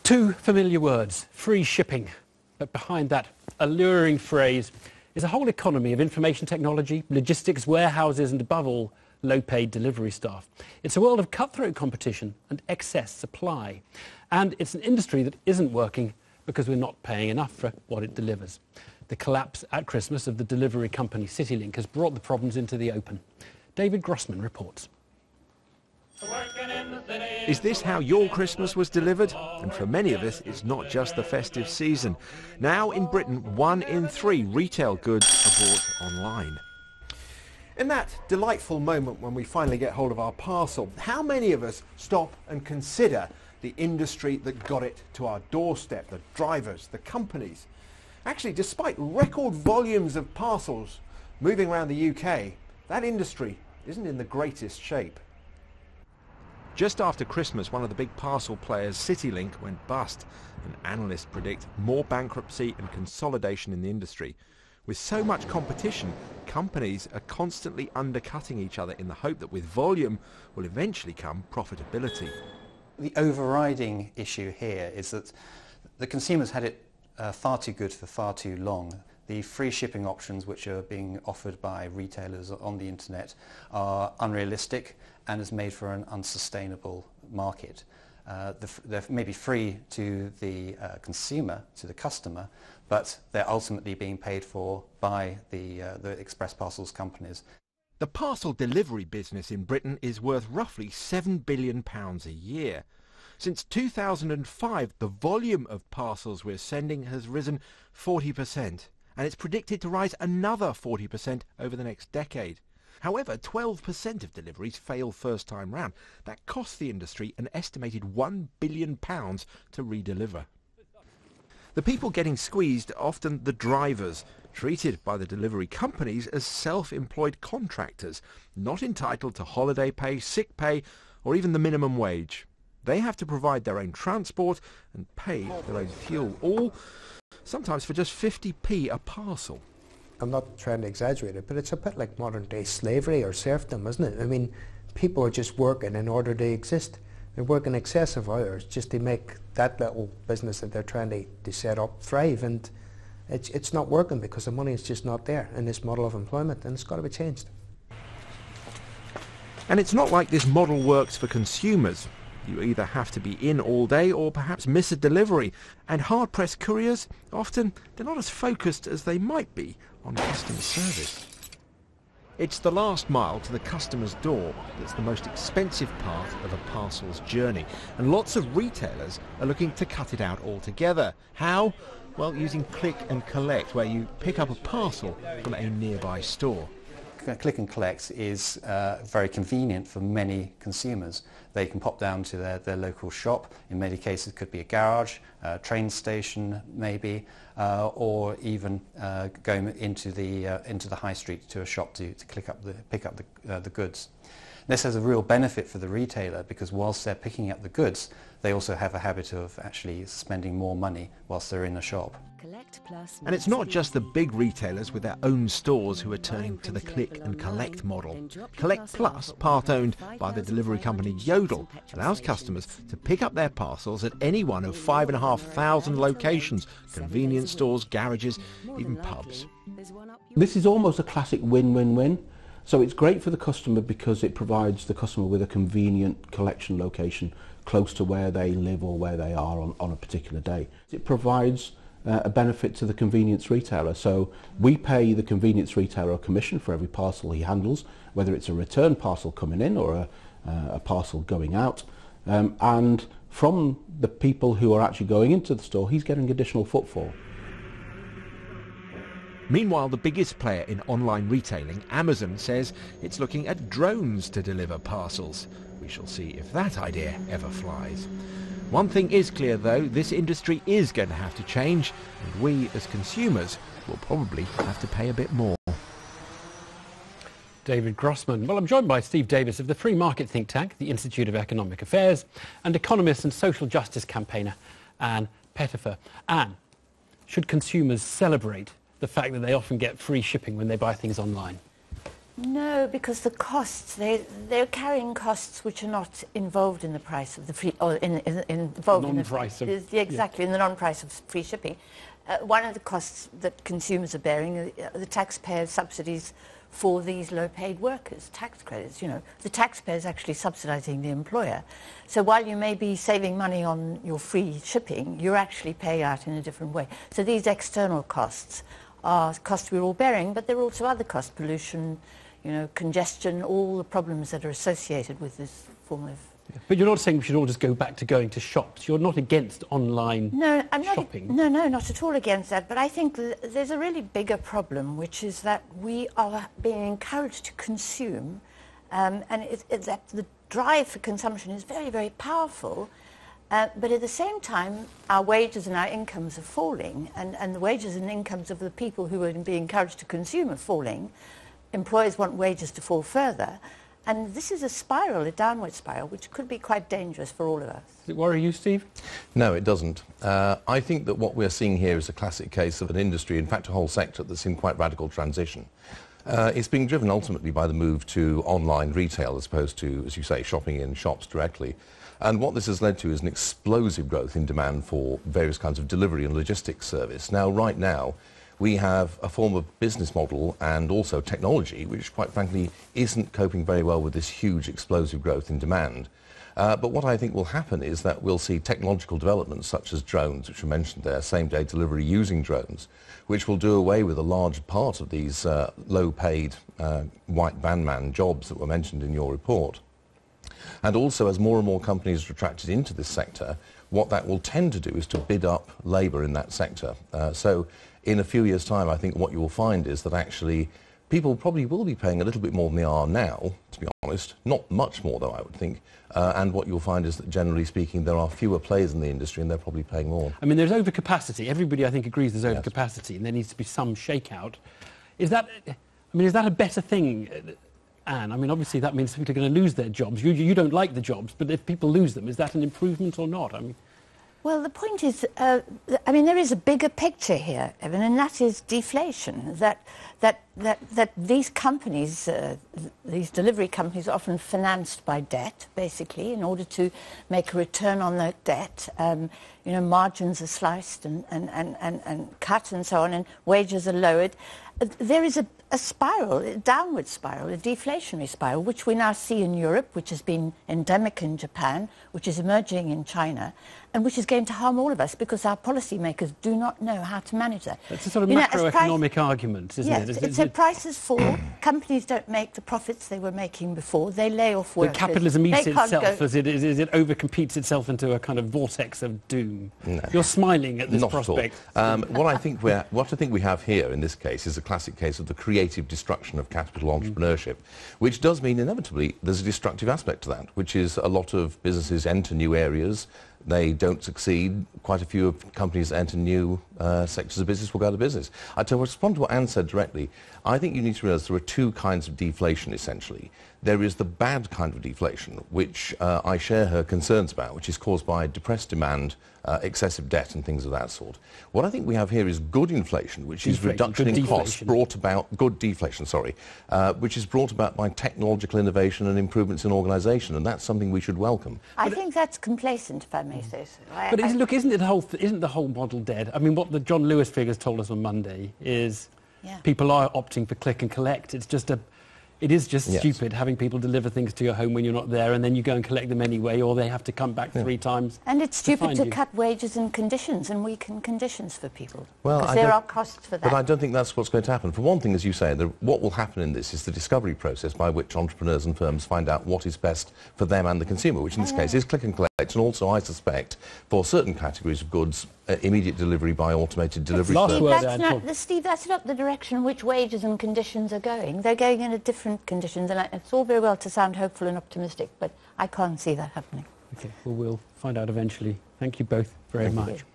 Two familiar words, free shipping. But behind that alluring phrase is a whole economy of information technology, logistics, warehouses and above all, low-paid delivery staff. It's a world of cutthroat competition and excess supply. And it's an industry that isn't working because we're not paying enough for what it delivers. The collapse at Christmas of the delivery company CityLink has brought the problems into the open. David Grossman reports. Is this how your Christmas was delivered? And for many of us, it's not just the festive season. Now in Britain, 1 in 3 retail goods are bought online. In that delightful moment when we finally get hold of our parcel, how many of us stop and consider the industry that got it to our doorstep, the drivers, the companies? Actually, despite record volumes of parcels moving around the UK, that industry isn't in the greatest shape. Just after Christmas, one of the big parcel players, CityLink, went bust, and analysts predict more bankruptcy and consolidation in the industry. With so much competition, companies are constantly undercutting each other in the hope that with volume will eventually come profitability. The overriding issue here is that the consumers had it far too good for far too long. The free shipping options which are being offered by retailers on the internet are unrealistic and is made for an unsustainable market. They're maybe free to the consumer, to the customer, but they're ultimately being paid for by the express parcels companies. The parcel delivery business in Britain is worth roughly £7 billion a year. Since 2005, the volume of parcels we're sending has risen 40%, and it's predicted to rise another 40% over the next decade. However, 12% of deliveries fail first time round. That costs the industry an estimated £1 billion to redeliver. The people getting squeezed are often the drivers, treated by the delivery companies as self-employed contractors, not entitled to holiday pay, sick pay, or even the minimum wage. They have to provide their own transport and pay their own fuel, all sometimes for just 50p a parcel. I'm not trying to exaggerate it, but it's a bit like modern day slavery or serfdom, isn't it? I mean, people are just working in order to exist. They're working excessive hours just to make that little business that they're trying to set up thrive, and it's not working because the money is just not there in this model of employment, and it's got to be changed. And it's not like this model works for consumers. You either have to be in all day or perhaps miss a delivery. And hard-pressed couriers, often they're not as focused as they might be on customer service. It's the last mile to the customer's door that's the most expensive part of a parcel's journey. And lots of retailers are looking to cut it out altogether. How? Well, using click and collect, where you pick up a parcel from a nearby store. Click and collect is very convenient for many consumers. They can pop down to their local shop. In many cases it could be a garage, a train station maybe, or even going into the high street to a shop to pick up the goods. This has a real benefit for the retailer because whilst they're picking up the goods, they also have a habit of actually spending more money whilst they're in the shop. And it's not just the big retailers with their own stores who are turning to the click and collect model. Collect Plus, part owned by the delivery company Yodel, allows customers to pick up their parcels at any one of 5,500 locations, convenience stores, garages, even pubs. This is almost a classic win-win-win. So it's great for the customer because it provides the customer with a convenient collection location close to where they live or where they are on a particular day. It provides a benefit to the convenience retailer. So we pay the convenience retailer a commission for every parcel he handles, whether it's a return parcel coming in or a parcel going out. And from the people who are actually going into the store, he's getting additional footfall. Meanwhile, the biggest player in online retailing, Amazon, says it's looking at drones to deliver parcels. We shall see if that idea ever flies. One thing is clear though, this industry is going to have to change, and we as consumers will probably have to pay a bit more. David Grossman. Well, I'm joined by Steve Davis of the free market think tank, the Institute of Economic Affairs, and economist and social justice campaigner Anne Pettifer. Anne, should consumers celebrate the fact that they often get free shipping when they buy things online? No, because the costs, they're carrying costs which are not involved in the price of the free, or involved in the non-price of... exactly, in the non-price of free shipping. One of the costs that consumers are bearing are the taxpayer subsidies for these low-paid workers, tax credits. You know, the taxpayer is actually subsidising the employer. So while you may be saving money on your free shipping, you're actually paying out in a different way. So these external costs are costs we're all bearing, but there are also other costs, pollution, you know, congestion, all the problems that are associated with this form of... But you're not saying we should all just go back to going to shops. You're not against online shopping. No, not at all against that. But I think there's a really bigger problem, which is that we are being encouraged to consume, and it's that the drive for consumption is very, very powerful. But at the same time, our wages and our incomes are falling, and the wages and incomes of the people who are being encouraged to consume are falling. Employers want wages to fall further. And this is a spiral, a downward spiral, which could be quite dangerous for all of us. Does it worry you, Steve? No, it doesn't. I think that what we're seeing here is a classic case of an industry, in fact a whole sector, that's in quite radical transition. It's being driven ultimately by the move to online retail as opposed to, as you say, shopping in shops directly. And what this has led to is an explosive growth in demand for various kinds of delivery and logistics service. Now, right now, we have a form of business model and also technology which, quite frankly, isn't coping very well with this huge explosive growth in demand. But what I think will happen is that we'll see technological developments such as drones, which were mentioned there, same-day delivery using drones, which will do away with a large part of these low-paid white van man jobs that were mentioned in your report. And also, as more and more companies are attracted into this sector, what that will tend to do is to bid up labour in that sector. So in a few years' time, I think what you will find is that actually people probably will be paying a little bit more than they are now, to be honest. Not much more, though, I would think. And what you'll find is that, generally speaking, there are fewer players in the industry and they're probably paying more. I mean, there's overcapacity. Everybody, I think, agrees there's overcapacity, and there needs to be some shakeout. Is that a better thing, Anne? I mean, obviously that means people are going to lose their jobs. You don't like the jobs, but if people lose them, is that an improvement or not? I mean... Well, the point is, I mean, there is a bigger picture here, Evan, and that is deflation. That these companies, these delivery companies, are often financed by debt, basically, in order to make a return on that debt. You know, margins are sliced and cut and so on, and wages are lowered. There is a spiral, a downward spiral, a deflationary spiral, which we now see in Europe, which has been endemic in Japan, which is emerging in China, and which is going to harm all of us because our policymakers do not know how to manage that. It's a sort of macroeconomic argument, isn't it? So prices fall, companies don't make the profits they were making before, they lay off workers. But capitalism eats itself as it overcompetes itself into a kind of vortex of doom. No. You're smiling at this prospect. What I think we have here in this case is a classic case of the creative destruction of capital entrepreneurship, which does mean inevitably there's a destructive aspect to that, which is a lot of businesses enter new areas, they don't succeed. Quite a few of companies that enter new sectors of business will go out of business. To respond to what Anne said directly, I think you need to realise there are two kinds of deflation, essentially. There is the bad kind of deflation, which I share her concerns about, which is caused by depressed demand, excessive debt and things of that sort. What I think we have here is good inflation, which is reduction in costs brought about, good deflation, sorry, which is brought about by technological innovation and improvements in organisation, and that's something we should welcome. I think that's complacent, if I may say so. But isn't the whole model dead? I mean, what the John Lewis figures told us on Monday is people are opting for click and collect. It is just stupid having people deliver things to your home when you're not there, and then you go and collect them anyway, or they have to come back 3 times. And it's stupid to cut wages and conditions and weaken conditions for people. Well, because there are costs for that. But I don't think that's what's going to happen. For one thing, as you say, what will happen in this is the discovery process by which entrepreneurs and firms find out what is best for them and the consumer, which in this case is click and collect, and also, I suspect, for certain categories of goods, immediate delivery by automated delivery service. Steve, that's not the direction in which wages and conditions are going. They're going in a different conditions, and it's all very well to sound hopeful and optimistic, but I can't see that happening. Okay, well, we'll find out eventually. Thank you both very much.